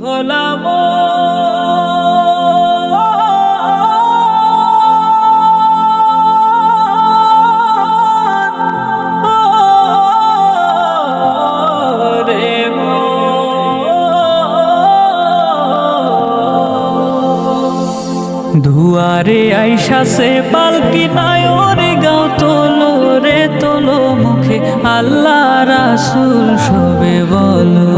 হলাম দুয়ারে আইসা সে পালকি নায়রে গাও তোলো রে তোলো মুখে আল্লাহ রাসূল সবে বলো।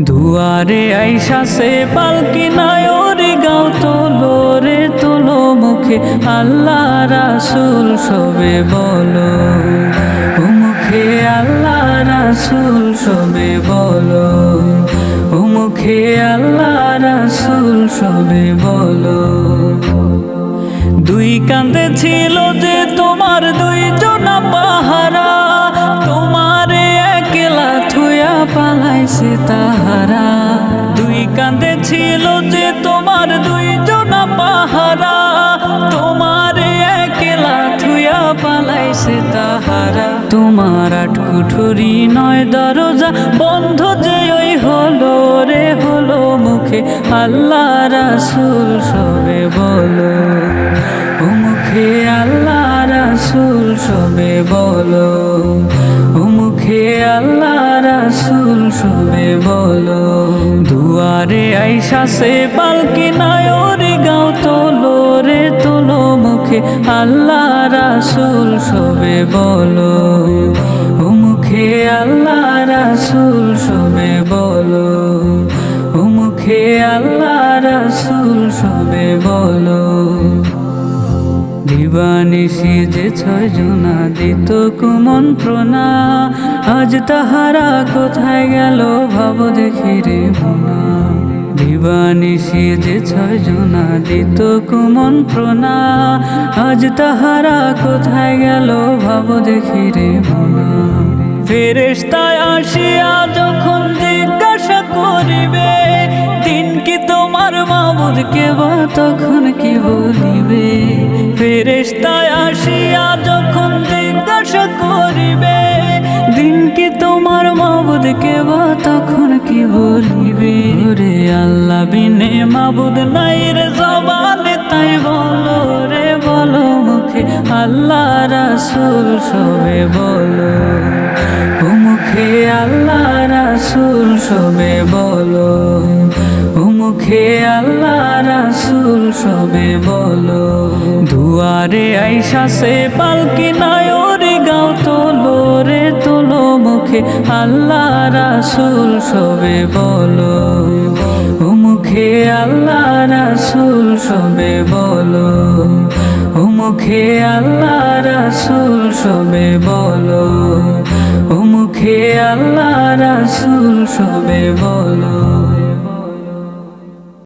দুয়ারে আইসা সে পালকি নায়রে গাও তোলো রে তোলো মুখে আল্লাহ রাসূল সবে বলো। ও মুখে আল্লাহ রাসূল সবে বলো। ও মুখে আল্লাহ রাসূল সবে বলো। দুই কাঁধে ছিল যে তোমার দুইজনা পাহারা, তোমারে একলা থুয়া পালাইছে তাহারা। দুই কাঁধে ছিল যে তোমার দুইজনা পাহারা, তোমারে একলা থুয়া পালাইছে তাহারা। তোমার আট কুঠুরি নয় দরজা বন্ধ যে ওই হলো রে হলো মুখে আল্লাহ রাসূল সবে বলো। ও মুখে আল্লাহ রাসূল সবে বলো। ও মুখে আল্লাহ রাসূল সবে বলো। দুয়ারে আইসা সে পালকি নায়রে গাও তোলো রে তোলো মুখে আল্লাহ রাসূল সবে বলো। ও মুখে আল্লাহ রাসূল সবে বলো। ও মুখে আল্লাহ রাসূল সবে বলো। দিবানিশি যে ছয়জনা দিত কুমন্ত্রণা, আজ তাহারা কোথায় গেল ভাব দেখি রে মনা। দিবানিশি যে ছয়জনা দিত কুমন্ত্রণা, আজ তাহারা কোথায় গেল ভাব দেখি রে মনা। ফেরেশতায় আসিয়া যখন জিজ্ঞাসা করিবে, দিন কি তোমার মাবুদ কেবা তখন কি বলিবে। ফেরেশতায় আসিয়া যখন জিজ্ঞাসা করিবে, দিন কি তোমার মাবুদ কেবা তখন কি বলিবে। রে আল্লাহ বিনে মাবুদ নাই রে জবানে তাই বলো রে বলো মুখে আল্লাহ রাসূল সবে বলো। ও মুখে আল্লাহ রাসূল সবে বলো। ও মুখে আল্লাহ রাসূল সবে বলো। দুয়ারে আইসা সে পালকি নায়রে গাও তোলো রে তোলো মুখে আল্লাহ রাসূল সবে বলো। ও মুখে আল্লাহ রাসূল সবে বলো। ও মুখে আল্লাহ রাসূল সবে বলো। ও মুখে আল্লাহ রাসূল সবে বলো।